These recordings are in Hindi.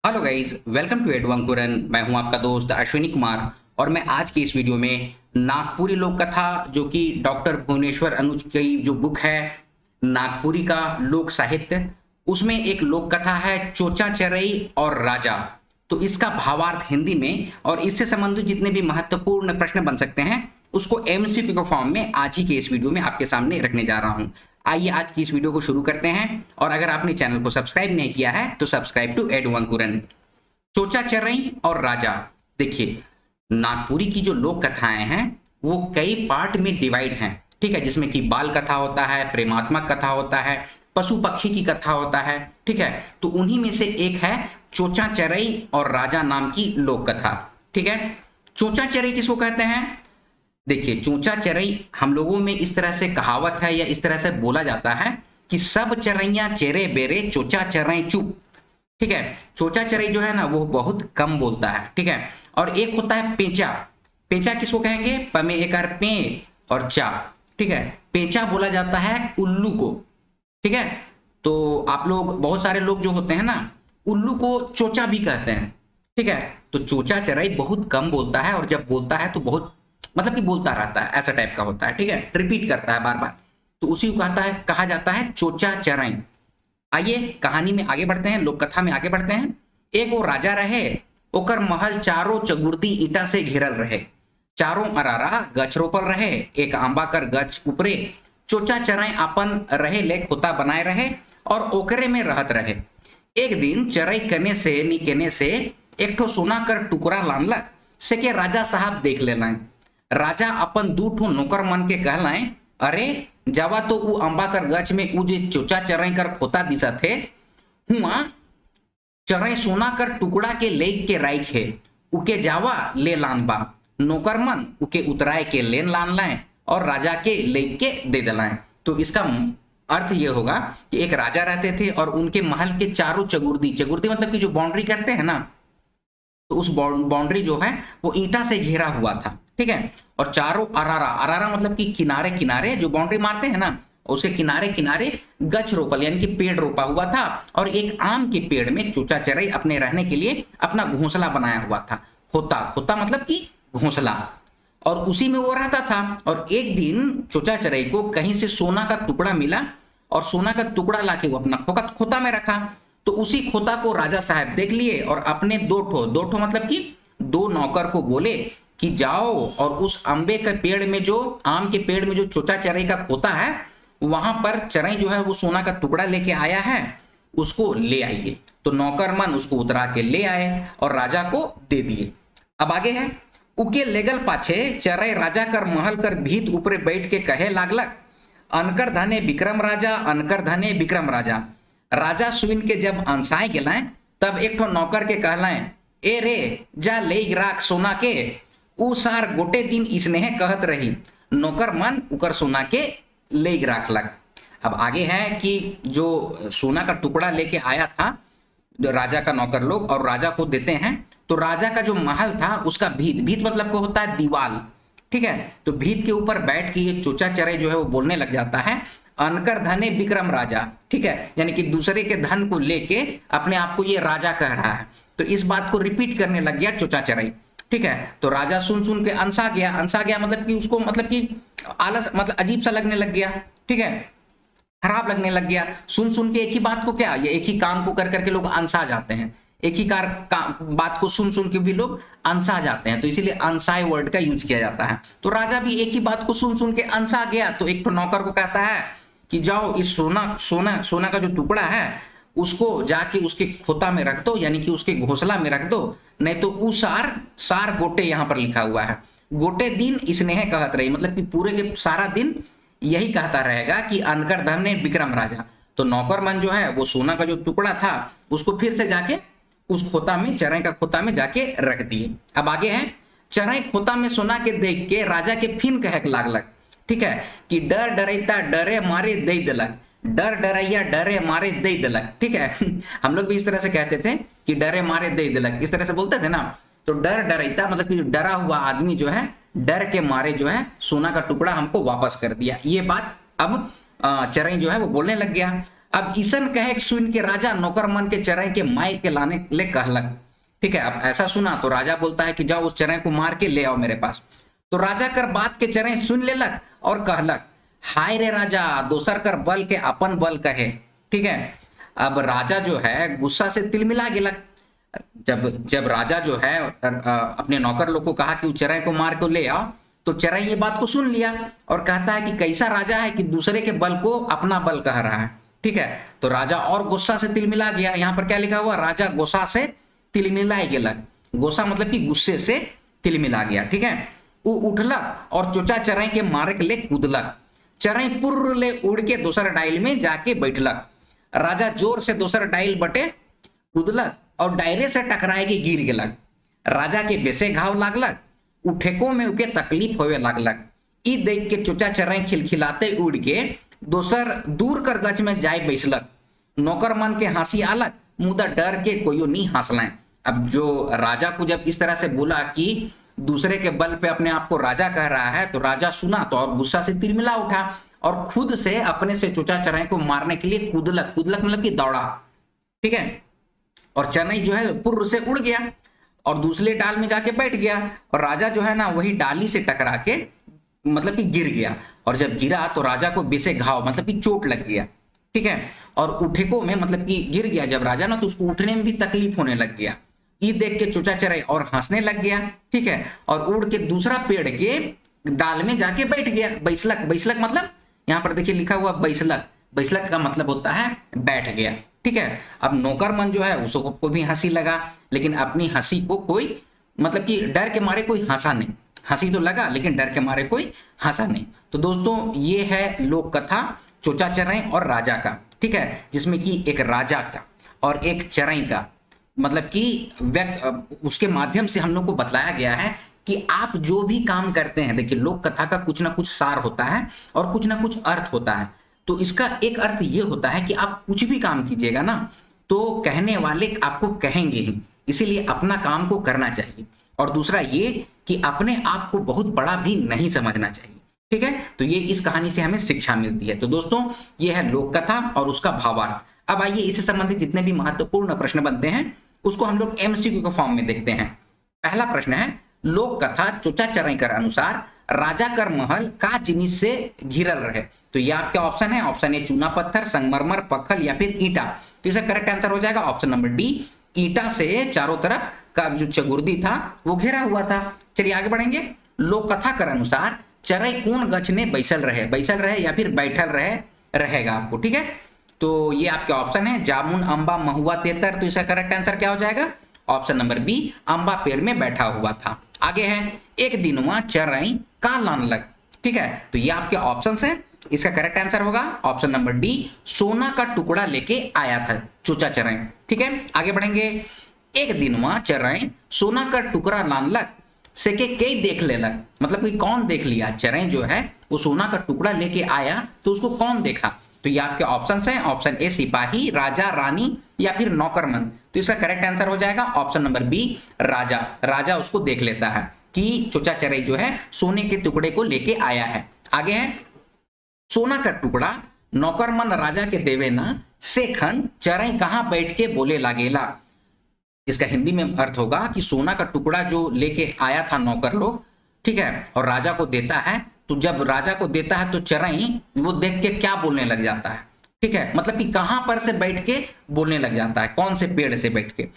हेलो गाइस, वेलकम टू एडवंकुरन। मैं हूं आपका दोस्त अश्विनी कुमार और मैं आज की इस वीडियो में नागपुरी लोक कथा जो कि डॉक्टर भुवनेश्वर अनुज की जो बुक है नागपुरी का लोक साहित्य, उसमें एक लोक कथा है चोचा चरई और राजा। तो इसका भावार्थ हिंदी में और इससे संबंधित जितने भी महत्वपूर्ण प्रश्न बन सकते हैं उसको एमसीक्यू के फॉर्म में आज ही के इस वीडियो में आपके सामने रखने जा रहा हूं। आइए आज की इस वीडियो को शुरू करते हैं और अगर आपने चैनल को सब्सक्राइब नहीं किया है तो सब्सक्राइब टू एडवंकुरन। चोचा चरई और राजा। देखिए, नागपुरी की जो लोक कथाएं हैं वो कई पार्ट में डिवाइड हैं, ठीक है, जिसमें कि बाल कथा होता है, प्रेमात्मक कथा होता है, पशु पक्षी की कथा होता है, ठीक है। तो उन्हीं में से एक है चोचा चरई और राजा नाम की लोक कथा, ठीक है। चोचा चरई किसको कहते हैं? देखिए, चोचा चरई हम लोगों में इस तरह से कहावत है या इस तरह से बोला जाता है कि सब चरैया चेरे बेरे चोचा चरई चुप, ठीक है। चोचा चरई जो है ना वो बहुत कम बोलता है, ठीक है। और एक होता है पेंचा। पेंचा किसको कहेंगे? प में एक पे और चा, ठीक है। पेंचा बोला जाता है उल्लू को, ठीक है। तो आप लोग बहुत सारे लोग जो होते हैं ना उल्लू को चोचा भी कहते हैं, ठीक है। तो चोचा चरई बहुत कम बोलता है और जब बोलता है तो बहुत मतलब कि बोलता रहता है, ऐसा टाइप का होता है, ठीक है, रिपीट करता है बार बार। तो उसी को कहा जाता है चोचा चरई। आइए कहानी में आगे बढ़ते हैं, लोक कथा में आगे बढ़ते हैं। एक वो राजा रहे, ओकर महल चारों चगुर्दी ईटा से घेरल रहे, चारों अरारा गछ रोपल रहे, एक आंबा कर गछ ऊपरे चोचा चरई अपन रहे ले खोता बनाए रहे और ओकरे में रहत रहे। एक दिन चरई कने से निकेने से एक ठो सोना कर टुकड़ा लानलक से के राजा साहब देख लेना। राजा अपन दू ठो नौकर मन के कहलाए, अरे जावा तो उ अंबा कर गछ में उ जे चोचा चरई कर खोता दिसा थे हुआ चरई सोना कर टुकड़ा के लेक के राइख है, उके जावा ले लान बा। नौकर मन उके उतराए के लेन लान लाए और राजा के लेक के दे दिलाए। तो इसका अर्थ ये होगा कि एक राजा रहते थे और उनके महल के चारों चगुर्दी, चगुर्दी मतलब कि जो बाउंड्री करते हैं ना, तो उस बाउंड्री जो है वो ईंटा से घेरा हुआ था, ठीक है। और चारों अरारा, अरारा मतलब कि किनारे किनारे जो बाउंड्री मारते हैं ना उसके किनारे किनारे गछ रोपल यानी कि पेड़ रोपा हुआ था और एक आम के पेड़ में चोचा चरई अपने रहने के लिए अपना घोंसला बनाया हुआ था। खोता, खोता मतलब कि घोंसला, और उसी में वो रहता था। और एक दिन चोचा चरई को कहीं से सोना का टुकड़ा मिला और सोना का टुकड़ा लाके वो अपना खोता में रखा। तो उसी खोता को राजा साहब देख लिए और अपने दो ठो मतलब कि दो नौकर को बोले कि जाओ और उस आंबे के पेड़ में जो आम के पेड़ में जो चोचा चरई का खोता है वहां पर चरई जो है वो सोना का टुकड़ा लेके आया है, उसको ले आइए। तो नौकर मन उसको उतरा के ले आए और राजा को दे दिए। अब आगे है, उके लेगल पाछे चरई राजा कर महल कर भीत ऊपरे बैठ के कहे लागलक, अनकर धने विक्रम राजा, अनकर धने विक्रम राजा। राजा सुन के जब अंसाए गेलाए तब एक ठो नौकर के कहलाए, ए रे जा ले राख सोना के, उ सार गोटे दिन इसने कहत रही। नौकर मन उकर सोना के ले राखलक। अब आगे है कि जो सोना का टुकड़ा लेके आया था जो राजा का नौकर लोग और राजा को देते हैं, तो राजा का जो महल था उसका भीत, भीत मतलब को होता है दीवाल, ठीक है। तो भीत के ऊपर बैठ के ये चोचा चरई जो है वो बोलने लग जाता है, अनकर धने विक्रम राजा, ठीक है, यानी कि दूसरे के धन को लेके अपने आप को ये राजा कह रहा है। तो इस बात को रिपीट करने लग गया चोचा चरई, ठीक है। तो राजा सुन सुन के अनसा गया, अनसा गया मतलब कि उसको मतलब कि आलस मतलब अजीब सा लगने लग गया, ठीक है, खराब लगने लग गया। सुन सुन के एक ही बात को, क्या ये एक ही काम को कर करके लोग अनसा जाते हैं, एक ही बात को सुन सुन के भी लोग अनसा जाते हैं, तो इसीलिए अनसाई वर्ड का यूज किया जाता है। तो राजा भी एक ही बात को सुन सुन के अनसा गया। तो एक तो नौकर को कहता है कि जाओ इस सोना का जो टुकड़ा है उसको जाके उसके खोता में रख दो, यानी कि उसके घोंसला में रख दो, नहीं तो उ सार गोटे यहाँ पर लिखा हुआ है, गोटे दिन स्नेह कहत रही, मतलब कि पूरे के सारा दिन यही कहता रहेगा कि अनकर धने विक्रम राजा। तो नौकर मन जो है वो सोना का जो टुकड़ा था उसको फिर से जाके उस खोता में, चरई का खोता में जाके रख दिए। अब आगे है, चरई खोता में सोना के देख के राजा के फिन कहे लागलक, ठीक है, कि डर डरैता डरे मारे दे दिलक, डर डरैया डरे मारे दे दिलक, ठीक है। हम लोग भी इस तरह से कहते थे कि डरे मारे दे दिलक, इस तरह से बोलते थे ना। तो डर डरैता मतलब कि जो डरा हुआ आदमी जो है डर के मारे जो है सोना का टुकड़ा हमको वापस कर दिया, ये बात अब चरई जो है वो बोलने लग गया। अब ईसन कहे सुन के राजा नौकर मन के चराई के माय के लाने ले कहलक। ठीक है, अब ऐसा सुना तो राजा बोलता है कि जाओ उस चराई को मार के ले आओ मेरे पास। तो राजा कर बात के चराई सुन लेलक और कहलक, हाय रे राजा, दोसर कर बल के अपन बल कहे। ठीक है, अब राजा जो है गुस्सा से तिलमिला गेलक। जब राजा जो है अपने नौकर लोग को कहा कि उस चराई को मार के ले आओ, तो चराई ये बात को सुन लिया और कहता है कि कैसा राजा है कि दूसरे के बल को अपना बल कह रहा है। ठीक है, तो राजा और गुस्सा से तिलमिला गया। यहाँ पर क्या लिखा हुआ, राजा गुस्सा से तिलमिला गेलक। गुस्सा मतलब कि गुस्से से तिलमिला गया। ठीक है, वो उठलक और चोचा चराई के मारे के ले कूदलक। चराई पुर्र ले उड़ के दूसर डाइल में जाके बैठलक। राजा जोर से दूसर डाइल बटे कूदलक और डायरे से टकराए के गिर गेलक। राजा के बेसे घाव लागलक, उठेको में उके तकलीफ होवे लागलक। ई देख के चोचा चराई खिलखिलाते उड़ के दोसर दूर कर गच में जाए बैसलक। नौकर मन के हंसी आलक, मुदा डर के कोई नहीं हंसलें। अब जो राजा को जब इस तरह से बोला कि दूसरे के बल पे अपने आप को राजा कह रहा है, तो राजा सुना तो और गुस्सा से तिलमिला उठा और खुद से अपने से चोचा चराई को मारने के लिए कूदलक। कूदलक मतलब कि दौड़ा। ठीक है, और चराई जो है पुर्र से उड़ गया और दूसरे डाल में जाके बैठ गया और राजा जो है ना वही डाली से टकरा के मतलब कि गिर गया। और जब गिरा तो राजा को बेसे घाव मतलब कि चोट लग गया। ठीक है, और उठेको में मतलब कि गिर गया जब राजा ना, तो उसको उठने में भी तकलीफ होने लग गया। ये देख के चोचा चराई और हंसने लग गया। ठीक है, और उड़ के दूसरा पेड़ के डाल में जाके बैठ गया। बैसलक, बैसलक मतलब यहाँ पर देखिए लिखा हुआ बैसलक। बैसलक का मतलब होता है बैठ गया। ठीक है, अब नौकर मन जो है उसको भी हंसी लगा, लेकिन अपनी हंसी को कोई मतलब कि डर के मारे कोई हंसा नहीं। हंसी तो लगा लेकिन डर के मारे कोई हंसा नहीं। तो दोस्तों ये है लोक कथा चोचा चराई और राजा का। ठीक है, जिसमें कि एक राजा का और एक चराई का मतलब कि उसके माध्यम से हम लोग को बताया गया है कि आप जो भी काम करते हैं, देखिए लोक कथा का कुछ ना कुछ सार होता है और कुछ ना कुछ अर्थ होता है। तो इसका एक अर्थ ये होता है कि आप कुछ भी काम कीजिएगा ना, तो कहने वाले आपको कहेंगे ही, इसीलिए अपना काम को करना चाहिए। और दूसरा ये कि अपने आप को बहुत बड़ा भी नहीं समझना चाहिए। ठीक है, तो ये इस कहानी से हमें शिक्षा मिलती है। तो दोस्तों ये है लोक कथा और उसका भावार्थ। अब आइए इससे संबंधित जितने भी महत्वपूर्ण प्रश्न बनते हैं उसको हम लोग एमसीक्यू के फॉर्म में देखते हैं। पहला प्रश्न है, लोक कथा चोचा चराई कर अनुसार राजा कर महल का जिनिस से घिरल रहे। तो ये आपके ऑप्शन है, ऑप्शन ए चूना पत्थर, संगमरमर, पक्खल या फिर ईंटा। तो इसका करेक्ट आंसर हो जाएगा ऑप्शन नंबर डी, ईंटा से चारों तरफ का जो चगुर्दी था वो घेरा हुआ था। चलिए आगे बढ़ेंगे। लोक कथा कर अनुसार चराई कौन गछ ने बैसल रहे या फिर बैठल रहेगा आपको। ठीक है, तो ये आपके ऑप्शन है जामुन, अंबा, महुआ, तेतर। तो इसका करेक्ट आंसर क्या हो जाएगा ऑप्शन नंबर बी, अंबा पेड़ में बैठा हुआ था। आगे है, एक दिनवा चराई का लानलक। ठीक है, तो ये आपके ऑप्शन है, इसका करेक्ट आंसर होगा ऑप्शन नंबर डी, सोना का टुकड़ा लेके आया था चोचा चराई। ठीक है, आगे बढ़ेंगे। एक दिनवा चराई सोना का टुकड़ा लानलक से के कई देख लेलक। मतलब कि कौन देख लिया, चराई जो है वो सोना का टुकड़ा लेके आया तो उसको कौन देखा। तो ये आपके ऑप्शन हैं, ऑप्शन ए सिपाही, राजा, रानी या फिर नौकरमंद। तो इसका करेक्ट आंसर हो जाएगा ऑप्शन नंबर बी, राजा। राजा उसको देख लेता है कि चोचा चराई जो है सोने के टुकड़े को लेके आया है। आगे है, सोना का टुकड़ा नौकरमंद राजा के देवे ना सेखन चराई कहां बैठ के बोले लागेला। इसका हिंदी में अर्थ होगा कि सोना का टुकड़ा जो लेके आया था नौकर लोग, ठीक है, और राजा को देता है, तो जब राजा को देता है तो चराई वो देख के क्या बोलने लग जाता है। ठीक है, मतलब कि कहां पर से बैठ के बोलने लग जाता है, कौन से पेड़ से बैठ के,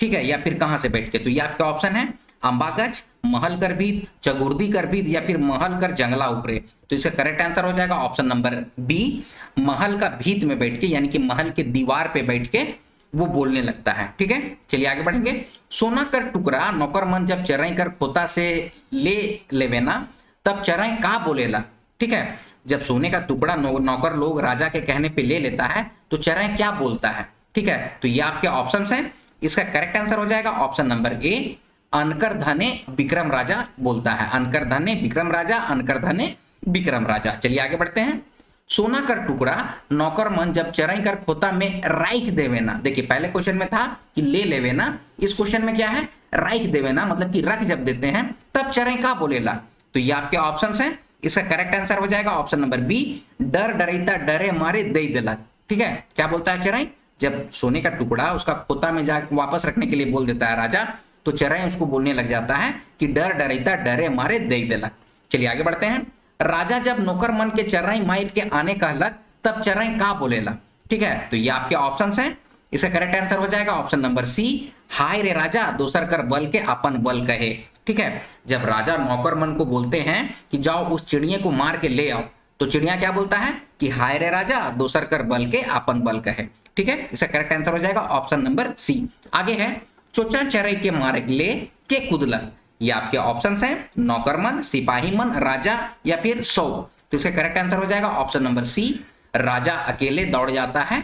ठीक है, या फिर कहां से बैठ के। तो ये आपका ऑप्शन है अंबा गछ, महल कर भीत, चगुर्दी कर भीत या फिर महल कर जंगला ऊपरे। तो इसका करेक्ट आंसर हो जाएगा ऑप्शन नंबर बी, महल का भीत में बैठ के, यानी कि महल के दीवार पे बैठ के वो बोलने लगता है। ठीक है, चलिए आगे बढ़ेंगे। सोना कर टुकड़ा नौकरमंद जब चराई कर खोता से ले लेवे ना, तब चराई का बोलेला। ठीक है, जब सोने का टुकड़ा नौकर लोग राजा के कहने पे ले लेता है तो चराई क्या बोलता है। ठीक है, तो ये आपके ऑप्शंस हैं, इसका करेक्ट आंसर हो जाएगा ऑप्शन नंबर ए, अनकर धने विक्रम राजा बोलता है। अनकर धने विक्रम राजा, अनकर धने विक्रम राजा। चलिए आगे बढ़ते हैं। सोना कर टुकड़ा नौकर मन जब चराई कर खोता में राइख देवे ना। देखिए पहले क्वेश्चन में था कि ले लेवे ना, इस क्वेश्चन में क्या है, राइख देवे ना, मतलब कि रख जब देते हैं तब चराई का बोलेला। तो ये आपके ऑप्शंस हैं, इसका करेक्ट आंसर हो जाएगा ऑप्शन नंबर बी, डर डरेता डरे मारे दे देला। ठीक है, क्या बोलता है चराई, जब सोने का टुकड़ा उसका खोता में जा वापस रखने के लिए बोल देता है राजा, तो चराई उसको बोलने लग जाता है कि डर डरैता डरे मारे दे देलक। चलिए आगे बढ़ते हैं। राजा जब नौकर मन के चराई मार के आने कहलक, तब चराई का बोलेला। ठीक है, तो ये आपके ऑप्शंस हैं। इसका करेक्ट आंसर हो जाएगा ऑप्शन नंबर सी, हाय रे राजा दोसर कर बल के अपन बल कहे। ठीक है, जब राजा नौकर मन को बोलते हैं कि जाओ उस चिड़िया को मार के ले आओ, तो चिड़िया क्या बोलता है कि हाय रे राजा दोसर कर बल के अपन बल कहे। ठीक है, इसका करेक्ट आंसर हो जाएगा ऑप्शन नंबर सी। आगे है, चोचा चराई के मारे ले के कुदलक। ये आपके ऑप्शंस हैं, नौकरमन, सिपाही मन, राजा या फिर सौ। तो इसका करेक्ट आंसर हो जाएगा ऑप्शन नंबर सी, राजा अकेले दौड़ जाता है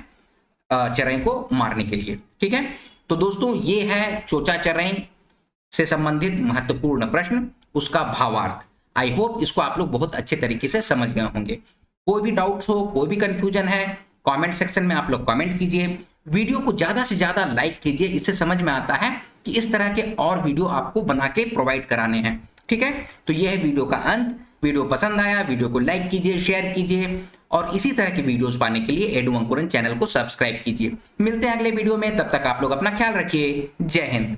चराई को मारने के लिए। ठीक है, तो दोस्तों ये है चोचा चराई से संबंधित महत्वपूर्ण प्रश्न, उसका भावार्थ। आई होप इसको आप लोग बहुत अच्छे तरीके से समझ गए होंगे। कोई भी डाउट्स हो, कोई भी कंफ्यूजन है, कमेंट सेक्शन में आप लोग कमेंट कीजिए। वीडियो को ज्यादा से ज्यादा लाइक कीजिए, इससे समझ में आता है कि इस तरह के और वीडियो आपको बना के प्रोवाइड कराने हैं। ठीक है, तो यह है वीडियो का अंत। वीडियो पसंद आया, वीडियो को लाइक कीजिए, शेयर कीजिए और इसी तरह की वीडियोस पाने के लिए एडु अंकुरन चैनल को सब्सक्राइब कीजिए। मिलते हैं अगले वीडियो में, तब तक आप लोग अपना ख्याल रखिए। जय हिंद।